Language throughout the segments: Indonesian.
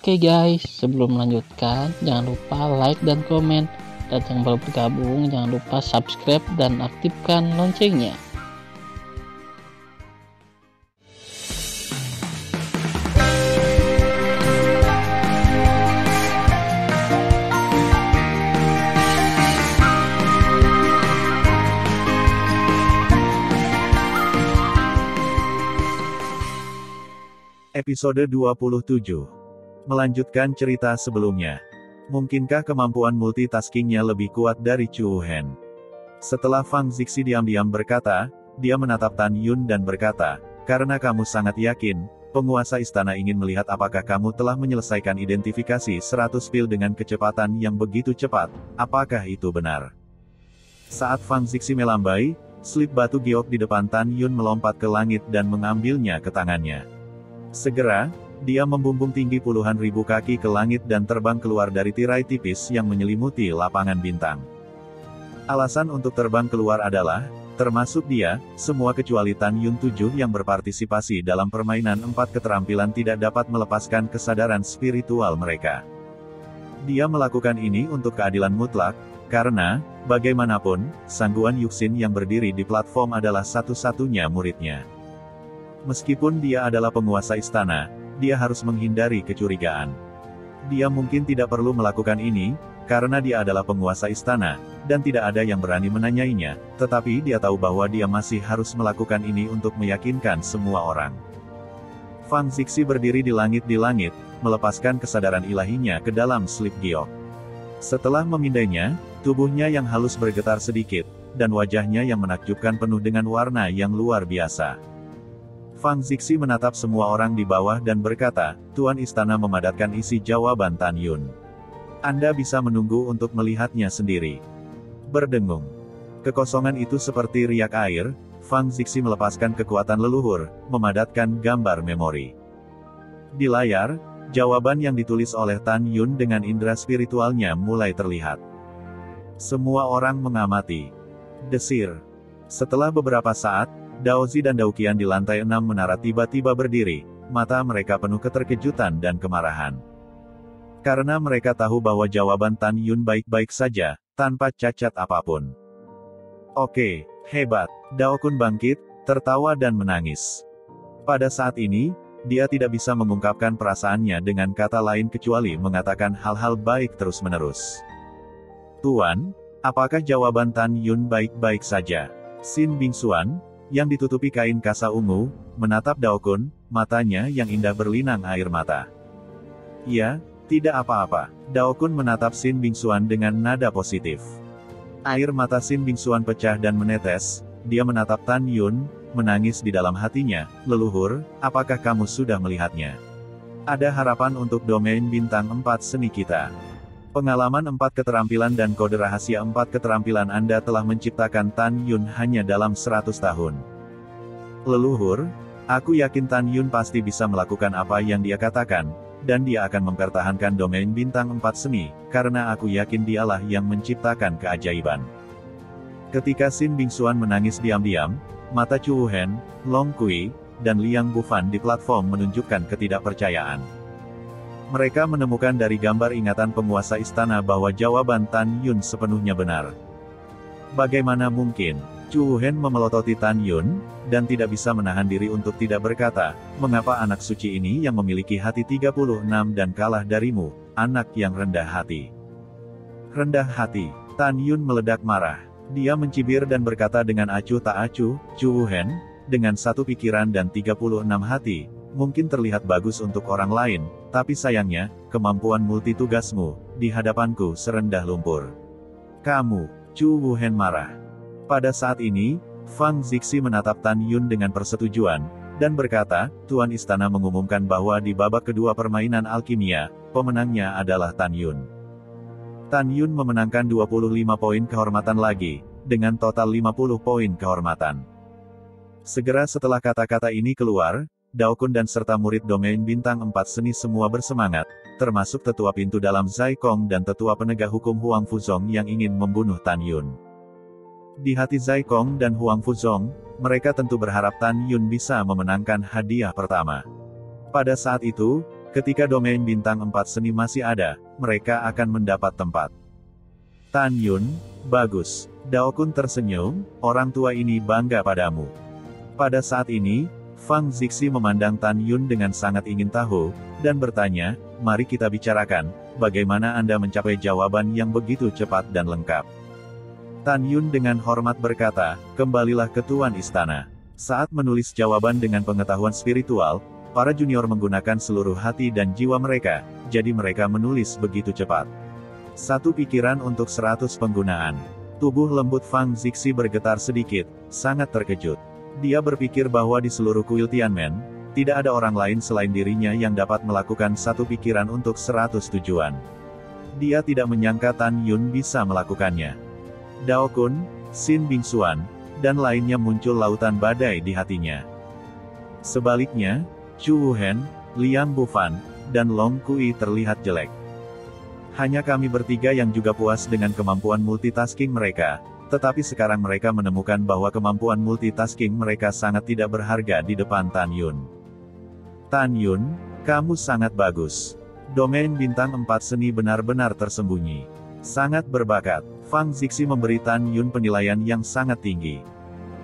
Oke guys, sebelum melanjutkan, jangan lupa like dan komen. Dan yang baru bergabung, jangan lupa subscribe dan aktifkan loncengnya. Episode 27. Melanjutkan cerita sebelumnya. Mungkinkah kemampuan multitaskingnya lebih kuat dari Chu Hen? Setelah Fang Zixi diam-diam berkata, dia menatap Tan Yun dan berkata, karena kamu sangat yakin, penguasa istana ingin melihat apakah kamu telah menyelesaikan identifikasi 100 pil dengan kecepatan yang begitu cepat, apakah itu benar? Saat Fang Zixi melambai, slip batu giok di depan Tan Yun melompat ke langit dan mengambilnya ke tangannya. Segera, dia membumbung tinggi puluhan ribu kaki ke langit dan terbang keluar dari tirai tipis yang menyelimuti lapangan bintang. Alasan untuk terbang keluar adalah, termasuk dia, semua kecuali Tan Yun 7 yang berpartisipasi dalam permainan 4 keterampilan tidak dapat melepaskan kesadaran spiritual mereka. Dia melakukan ini untuk keadilan mutlak, karena, bagaimanapun, Sang Guan Yuxin yang berdiri di platform adalah satu-satunya muridnya. Meskipun dia adalah penguasa istana, dia harus menghindari kecurigaan. Dia mungkin tidak perlu melakukan ini, karena dia adalah penguasa istana, dan tidak ada yang berani menanyainya, tetapi dia tahu bahwa dia masih harus melakukan ini untuk meyakinkan semua orang. Fang Zixi berdiri di langit, melepaskan kesadaran ilahinya ke dalam slip giok. Setelah memindainya, tubuhnya yang halus bergetar sedikit, dan wajahnya yang menakjubkan penuh dengan warna yang luar biasa. Fang Zixi menatap semua orang di bawah dan berkata, Tuan Istana memadatkan isi jawaban Tan Yun. Anda bisa menunggu untuk melihatnya sendiri. Berdengung. Kekosongan itu seperti riak air, Fang Zixi melepaskan kekuatan leluhur, memadatkan gambar memori. Di layar, jawaban yang ditulis oleh Tan Yun dengan indera spiritualnya mulai terlihat. Semua orang mengamati. Desir. Setelah beberapa saat, Daozi dan Dauqian di lantai 6 menara tiba-tiba berdiri, mata mereka penuh keterkejutan dan kemarahan. Karena mereka tahu bahwa jawaban Tan Yun baik-baik saja, tanpa cacat apapun. Oke, hebat. Dao Kun bangkit, tertawa dan menangis. Pada saat ini, dia tidak bisa mengungkapkan perasaannya dengan kata lain kecuali mengatakan hal-hal baik terus-menerus. Tuan, apakah jawaban Tan Yun baik-baik saja? Xin Bingxuan, yang ditutupi kain kasa ungu, menatap Dao Kun, matanya yang indah berlinang air mata. Ya, tidak apa-apa. Dao Kun menatap Xin Bingxuan dengan nada positif. Air mata Xin Bingxuan pecah dan menetes, dia menatap Tan Yun, menangis di dalam hatinya, leluhur, apakah kamu sudah melihatnya? Ada harapan untuk domain bintang 4 seni kita. Pengalaman 4 keterampilan dan kode rahasia 4 keterampilan Anda telah menciptakan Tan Yun hanya dalam 100 tahun. Leluhur, aku yakin Tan Yun pasti bisa melakukan apa yang dia katakan, dan dia akan mempertahankan domain bintang 4 seni, karena aku yakin dialah yang menciptakan keajaiban. Ketika Xin Bingxuan menangis diam-diam, mata Chu Hen, Long Kui, dan Liang Bufan di platform menunjukkan ketidakpercayaan. Mereka menemukan dari gambar ingatan penguasa istana bahwa jawaban Tan Yun sepenuhnya benar. Bagaimana mungkin? Chu Hen memelototi Tan Yun, dan tidak bisa menahan diri untuk tidak berkata, mengapa anak suci ini yang memiliki hati 36 dan kalah darimu, anak yang rendah hati. Rendah hati. Tan Yun meledak marah. Dia mencibir dan berkata dengan acuh tak acuh, Chu Hen, dengan satu pikiran dan 36 hati, mungkin terlihat bagus untuk orang lain, tapi sayangnya, kemampuan multitugasmu, di hadapanku serendah lumpur. Kamu, Chu Hen marah. Pada saat ini, Fang Zixi menatap Tan Yun dengan persetujuan, dan berkata, Tuan Istana mengumumkan bahwa di babak kedua permainan alkimia, pemenangnya adalah Tan Yun. Tan Yun memenangkan 25 poin kehormatan lagi, dengan total 50 poin kehormatan. Segera setelah kata-kata ini keluar, Dao Kun dan serta murid domain bintang 4 seni semua bersemangat, termasuk tetua pintu dalam Zai Kong dan tetua penegak hukum Huang Fuzong yang ingin membunuh Tan Yun. Di hati Zai Kong dan Huang Fuzong, mereka tentu berharap Tan Yun bisa memenangkan hadiah pertama. Pada saat itu, Ketika domain bintang 4 seni masih ada, mereka akan mendapat tempat. Tan Yun, bagus. Dao Kun tersenyum, orang tua ini bangga padamu. Pada saat ini, Fang Zixi memandang Tan Yun dengan sangat ingin tahu, dan bertanya, mari kita bicarakan, bagaimana Anda mencapai jawaban yang begitu cepat dan lengkap. Tan Yun dengan hormat berkata, kembalilah ke Tuan Istana. Saat menulis jawaban dengan pengetahuan spiritual, para junior menggunakan seluruh hati dan jiwa mereka, jadi mereka menulis begitu cepat. Satu pikiran untuk 100 penggunaan. Tubuh lembut Fang Zixi bergetar sedikit, sangat terkejut. Dia berpikir bahwa di seluruh kuil Tianmen, tidak ada orang lain selain dirinya yang dapat melakukan satu pikiran untuk 100 tujuan. Dia tidak menyangka Tan Yun bisa melakukannya. Dao Kun, Xin Bingxuan, dan lainnya muncul lautan badai di hatinya. Sebaliknya, Chu Wuhen, Liang Bufan, dan Long Kui terlihat jelek. Hanya kami bertiga yang juga puas dengan kemampuan multitasking mereka, tetapi sekarang mereka menemukan bahwa kemampuan multitasking mereka sangat tidak berharga di depan Tan Yun. Tan Yun, kamu sangat bagus. Domain bintang 4 seni benar-benar tersembunyi. Sangat berbakat. Fang Zixi memberi Tan Yun penilaian yang sangat tinggi.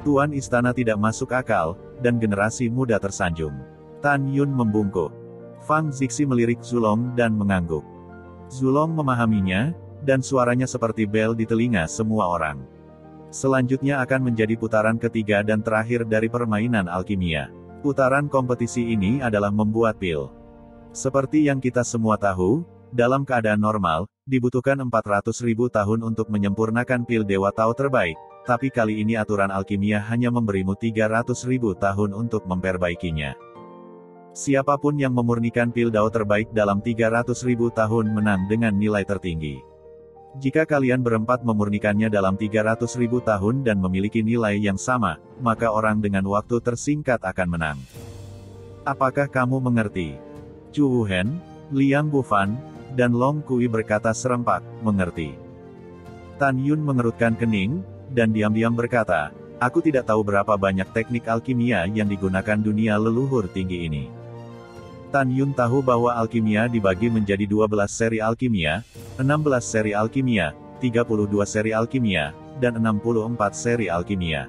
Tuan Istana tidak masuk akal, dan generasi muda tersanjung. Tan Yun membungkuk. Fang Zixi melirik Zulong dan mengangguk. Zulong memahaminya, dan suaranya seperti bel di telinga semua orang. Selanjutnya akan menjadi putaran ketiga dan terakhir dari permainan alkimia. Putaran kompetisi ini adalah membuat pil. Seperti yang kita semua tahu, dalam keadaan normal, dibutuhkan 400.000 tahun untuk menyempurnakan pil Dewa Tao terbaik, tapi kali ini aturan alkimia hanya memberimu 300.000 tahun untuk memperbaikinya. Siapapun yang memurnikan pil Dao terbaik dalam 300.000 tahun menang dengan nilai tertinggi. Jika kalian berempat memurnikannya dalam 300.000 tahun dan memiliki nilai yang sama, maka orang dengan waktu tersingkat akan menang. Apakah kamu mengerti? Chu Wuhen, Liang Bufan, dan Long Kui berkata serempak, mengerti. Tan Yun mengerutkan kening, dan diam-diam berkata, aku tidak tahu berapa banyak teknik alkimia yang digunakan dunia leluhur tinggi ini. Tan Yun tahu bahwa alkimia dibagi menjadi 12 seri alkimia, 16 seri alkimia, 32 seri alkimia, dan 64 seri alkimia.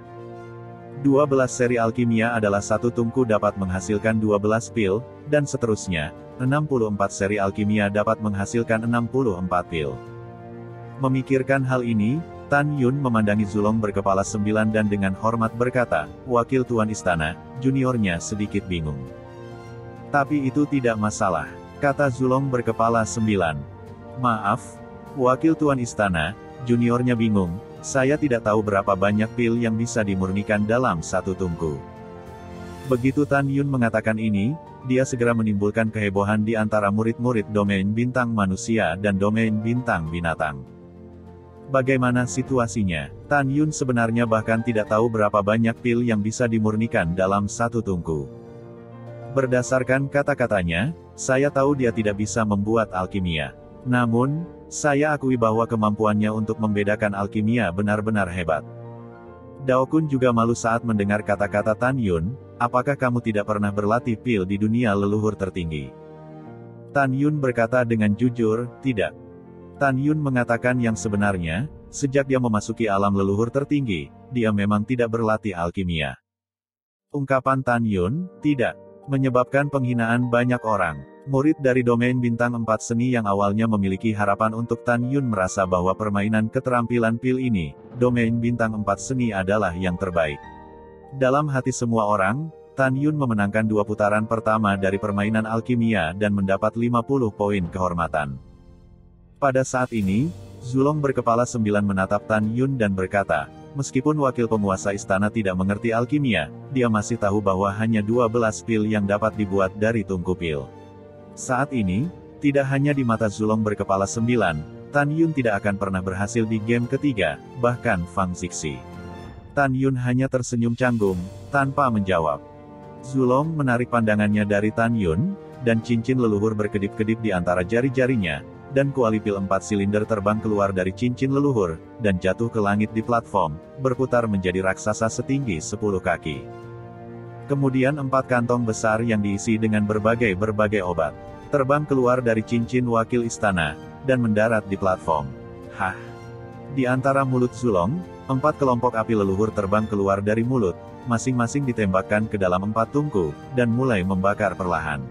12 seri alkimia adalah satu tungku dapat menghasilkan 12 pil, dan seterusnya, 64 seri alkimia dapat menghasilkan 64 pil. Memikirkan hal ini, Tan Yun memandangi Zulong berkepala 9 dan dengan hormat berkata, wakil Tuan Istana, juniornya sedikit bingung. Tapi itu tidak masalah, kata Zulong berkepala 9. Maaf, wakil Tuan Istana, juniornya bingung, saya tidak tahu berapa banyak pil yang bisa dimurnikan dalam satu tungku. Begitu Tan Yun mengatakan ini, dia segera menimbulkan kehebohan di antara murid-murid domain bintang manusia dan domain bintang binatang. Bagaimana situasinya? Tan Yun sebenarnya bahkan tidak tahu berapa banyak pil yang bisa dimurnikan dalam satu tungku. Berdasarkan kata-katanya, saya tahu dia tidak bisa membuat alkimia. Namun, saya akui bahwa kemampuannya untuk membedakan alkimia benar-benar hebat. Dao Kun juga malu saat mendengar kata-kata Tan Yun, apakah kamu tidak pernah berlatih pil di dunia leluhur tertinggi? Tan Yun berkata dengan jujur, tidak. Tan Yun mengatakan yang sebenarnya, sejak dia memasuki alam leluhur tertinggi, dia memang tidak berlatih alkimia. Ungkapan Tan Yun, tidak, menyebabkan penghinaan banyak orang. Murid dari domain bintang 4 seni yang awalnya memiliki harapan untuk Tan Yun merasa bahwa permainan keterampilan pil ini, domain bintang 4 seni adalah yang terbaik. Dalam hati semua orang, Tan Yun memenangkan 2 putaran pertama dari permainan alkimia dan mendapat 50 poin kehormatan. Pada saat ini, Zulong berkepala 9 menatap Tan Yun dan berkata, meskipun wakil penguasa istana tidak mengerti alkimia, dia masih tahu bahwa hanya 12 pil yang dapat dibuat dari tungku pil. Saat ini, tidak hanya di mata Zulong berkepala 9, Tan Yun tidak akan pernah berhasil di game ketiga, bahkan Fang Zixi. Tan Yun hanya tersenyum canggung, tanpa menjawab. Zulong menarik pandangannya dari Tan Yun, dan cincin leluhur berkedip-kedip di antara jari-jarinya, dan kuali pil 4 silinder terbang keluar dari cincin leluhur, dan jatuh ke langit di platform, berputar menjadi raksasa setinggi 10 kaki. Kemudian 4 kantong besar yang diisi dengan berbagai obat. terbang keluar dari cincin wakil istana, dan mendarat di platform. Hah! Di antara mulut Zulong, 4 kelompok api leluhur terbang keluar dari mulut, masing-masing ditembakkan ke dalam 4 tungku, dan mulai membakar perlahan.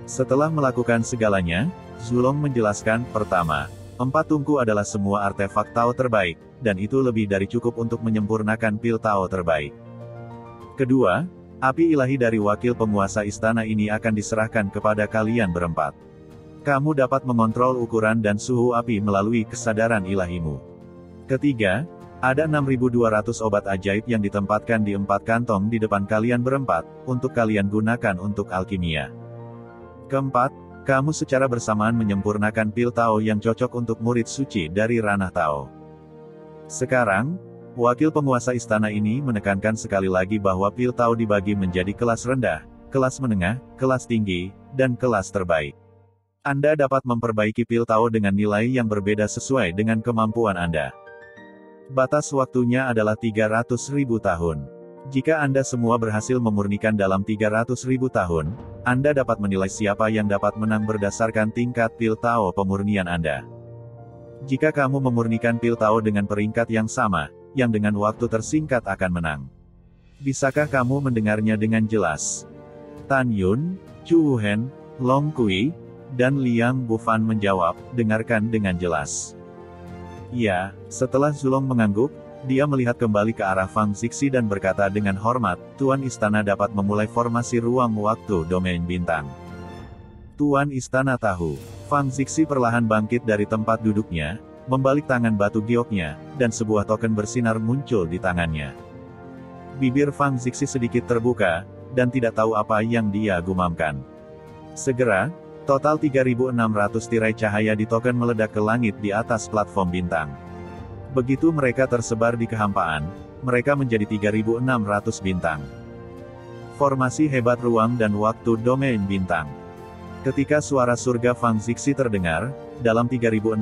Setelah melakukan segalanya, Zulong menjelaskan, pertama, 4 tungku adalah semua artefak Tao terbaik, dan itu lebih dari cukup untuk menyempurnakan pil Tao terbaik. Kedua, api ilahi dari wakil penguasa istana ini akan diserahkan kepada kalian berempat. Kamu dapat mengontrol ukuran dan suhu api melalui kesadaran ilahimu. Ketiga, ada 6.200 obat ajaib yang ditempatkan di 4 kantong di depan kalian berempat, untuk kalian gunakan untuk alkimia. Keempat, kamu secara bersamaan menyempurnakan pil Tao yang cocok untuk murid suci dari ranah Tao. Sekarang, wakil penguasa istana ini menekankan sekali lagi bahwa pil Tao dibagi menjadi kelas rendah, kelas menengah, kelas tinggi, dan kelas terbaik. Anda dapat memperbaiki pil Tao dengan nilai yang berbeda sesuai dengan kemampuan Anda. Batas waktunya adalah 300.000 tahun. Jika Anda semua berhasil memurnikan dalam 300.000 tahun, Anda dapat menilai siapa yang dapat menang berdasarkan tingkat pil Tao pemurnian Anda. Jika kamu memurnikan pil Tao dengan peringkat yang sama, yang dengan waktu tersingkat akan menang. Bisakah kamu mendengarnya dengan jelas? Tan Yun, Chu Wuhen, Long Kui, dan Liang Bufan menjawab, dengarkan dengan jelas. Ya, setelah Zulong mengangguk, dia melihat kembali ke arah Fang Zixi dan berkata dengan hormat, Tuan Istana dapat memulai formasi ruang waktu domain bintang. Tuan Istana tahu. Fang Zixi perlahan bangkit dari tempat duduknya, membalik tangan batu gioknya, dan sebuah token bersinar muncul di tangannya. Bibir Fang Zixi sedikit terbuka, dan tidak tahu apa yang dia gumamkan. Segera, total 3.600 tirai cahaya di token meledak ke langit di atas platform bintang. Begitu mereka tersebar di kehampaan, mereka menjadi 3.600 bintang. Formasi hebat ruang dan waktu domain bintang. Ketika suara surga Fang Zixi terdengar, dalam 3.600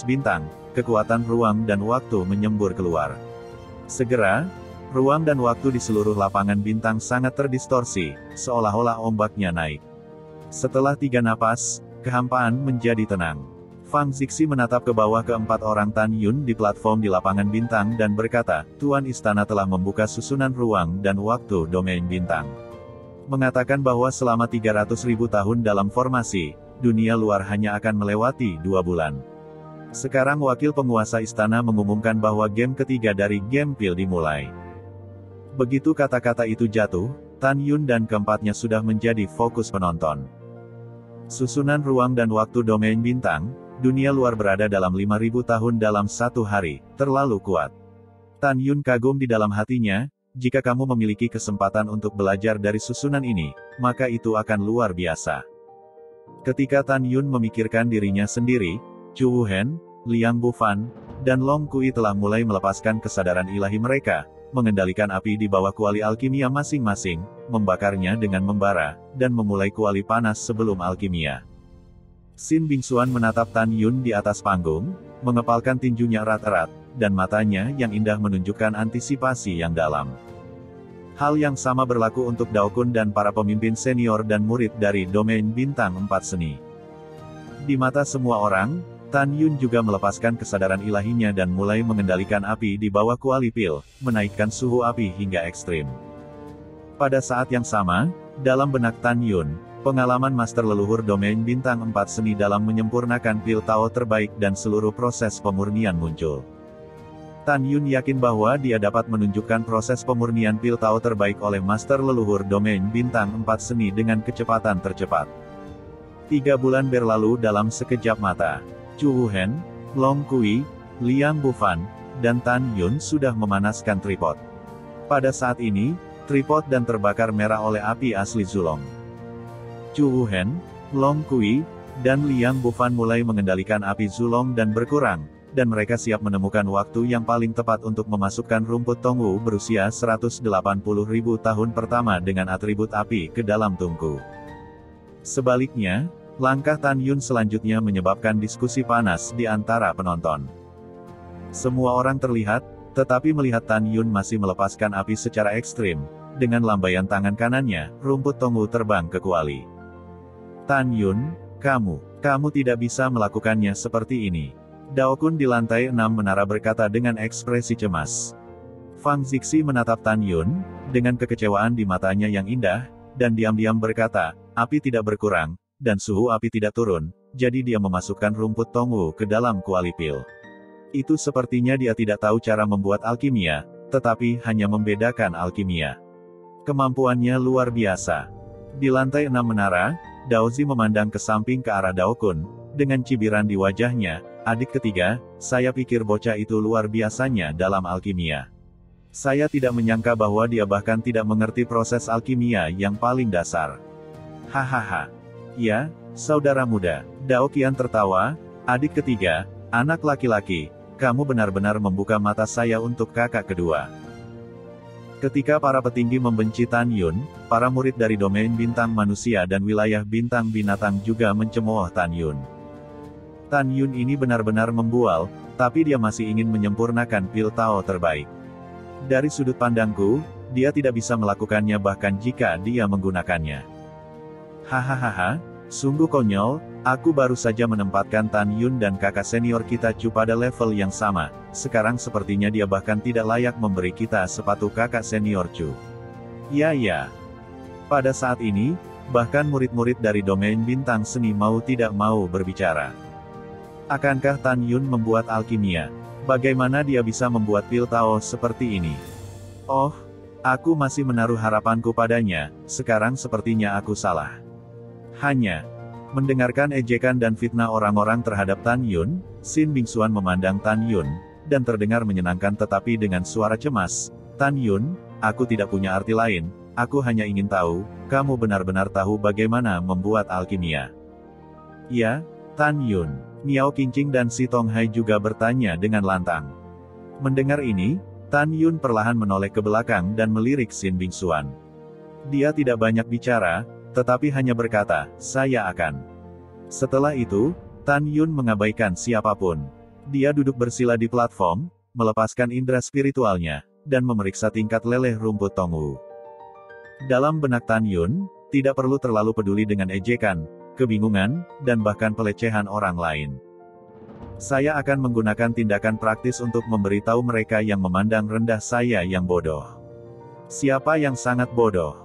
bintang, kekuatan ruang dan waktu menyembur keluar. Segera, ruang dan waktu di seluruh lapangan bintang sangat terdistorsi, seolah-olah ombaknya naik. Setelah 3 napas, kehampaan menjadi tenang. Fang Zixi menatap ke bawah ke 4 orang Tan Yun di platform di lapangan bintang dan berkata, Tuan Istana telah membuka susunan ruang dan waktu domain bintang. Mengatakan bahwa selama 300.000 tahun dalam formasi, dunia luar hanya akan melewati 2 bulan. Sekarang wakil penguasa istana mengumumkan bahwa game ketiga dari game pil dimulai. Begitu kata-kata itu jatuh, Tan Yun dan keempatnya sudah menjadi fokus penonton. Susunan ruang dan waktu domain bintang, dunia luar berada dalam 5.000 tahun dalam 1 hari, terlalu kuat. Tan Yun kagum di dalam hatinya, jika kamu memiliki kesempatan untuk belajar dari susunan ini, maka itu akan luar biasa. Ketika Tan Yun memikirkan dirinya sendiri, Chu Wuhen, Liang Bufan, dan Long Kui telah mulai melepaskan kesadaran ilahi mereka, mengendalikan api di bawah kuali alkimia masing-masing, membakarnya dengan membara, dan memulai kuali panas sebelum alkimia. Xin Bingxuan menatap Tan Yun di atas panggung, mengepalkan tinjunya erat-erat, dan matanya yang indah menunjukkan antisipasi yang dalam. Hal yang sama berlaku untuk Dao Kun dan para pemimpin senior dan murid dari domain bintang 4 seni. Di mata semua orang, Tan Yun juga melepaskan kesadaran ilahinya dan mulai mengendalikan api di bawah kuali pil, menaikkan suhu api hingga ekstrim. Pada saat yang sama, dalam benak Tan Yun, pengalaman master leluhur domain bintang 4 seni dalam menyempurnakan pil Tao terbaik dan seluruh proses pemurnian muncul. Tan Yun yakin bahwa dia dapat menunjukkan proses pemurnian pil Tao terbaik oleh master leluhur domain bintang 4 seni dengan kecepatan tercepat. 3 bulan berlalu dalam sekejap mata. Chu Wuhen, Long Kui, Liang Bufan, dan Tan Yun sudah memanaskan tripod. Pada saat ini, tripod dan terbakar merah oleh api asli Zulong. Chu Wuhen, Long Kui, dan Liang Bufan mulai mengendalikan api Zulong dan berkurang, dan mereka siap menemukan waktu yang paling tepat untuk memasukkan rumput Tongwu berusia 180.000 tahun pertama dengan atribut api ke dalam tungku. Sebaliknya, langkah Tan Yun selanjutnya menyebabkan diskusi panas di antara penonton. Semua orang terlihat, tetapi melihat Tan Yun masih melepaskan api secara ekstrim, dengan lambaian tangan kanannya, rumput Tongwu terbang ke kuali. Tan Yun, kamu tidak bisa melakukannya seperti ini. Dao Kun di lantai 6 menara berkata dengan ekspresi cemas. Fang Zixi menatap Tan Yun, dengan kekecewaan di matanya yang indah, dan diam-diam berkata, api tidak berkurang, dan suhu api tidak turun, jadi dia memasukkan rumput tongu ke dalam kuali pil. Itu sepertinya dia tidak tahu cara membuat alkimia, tetapi hanya membedakan alkimia. Kemampuannya luar biasa. Di lantai 6 menara, Daozi memandang ke samping ke arah Dao Kun, dengan cibiran di wajahnya, adik ketiga, saya pikir bocah itu luar biasanya dalam alkimia. Saya tidak menyangka bahwa dia bahkan tidak mengerti proses alkimia yang paling dasar. Hahaha. Ya, saudara muda, Dao Qian tertawa, adik ketiga, anak laki-laki, kamu benar-benar membuka mata saya untuk kakak kedua. Ketika para petinggi membenci Tan Yun, para murid dari domain bintang manusia dan wilayah bintang binatang juga mencemooh Tan Yun. Tan Yun ini benar-benar membual, tapi dia masih ingin menyempurnakan pil Tao terbaik. Dari sudut pandangku, dia tidak bisa melakukannya bahkan jika dia menggunakannya. Hahaha, sungguh konyol, aku baru saja menempatkan Tan Yun dan kakak senior kita Chu pada level yang sama, sekarang sepertinya dia bahkan tidak layak memberi kita sepatu kakak senior Chu. Ya. Pada saat ini, bahkan murid-murid dari domain bintang seni mau tidak mau berbicara. Akankah Tan Yun membuat alkimia? Bagaimana dia bisa membuat pil Tao seperti ini? Oh, aku masih menaruh harapanku padanya, sekarang sepertinya aku salah. Hanya mendengarkan ejekan dan fitnah orang-orang terhadap Tan Yun, Xin Bingxuan memandang Tan Yun, dan terdengar menyenangkan tetapi dengan suara cemas, Tan Yun, aku tidak punya arti lain, aku hanya ingin tahu, kamu benar-benar tahu bagaimana membuat alkimia. Ya, Tan Yun. Miao Qingqing dan Si Tonghai juga bertanya dengan lantang. Mendengar ini, Tan Yun perlahan menoleh ke belakang dan melirik Xin Bingxuan. Dia tidak banyak bicara, tetapi hanya berkata, saya akan. Setelah itu, Tan Yun mengabaikan siapapun. Dia duduk bersila di platform, melepaskan indera spiritualnya, dan memeriksa tingkat leleh rumput tongu. Dalam benak Tan Yun, tidak perlu terlalu peduli dengan ejekan, kebingungan, dan bahkan pelecehan orang lain. Saya akan menggunakan tindakan praktis untuk memberitahu mereka yang memandang rendah saya yang bodoh. Siapa yang sangat bodoh?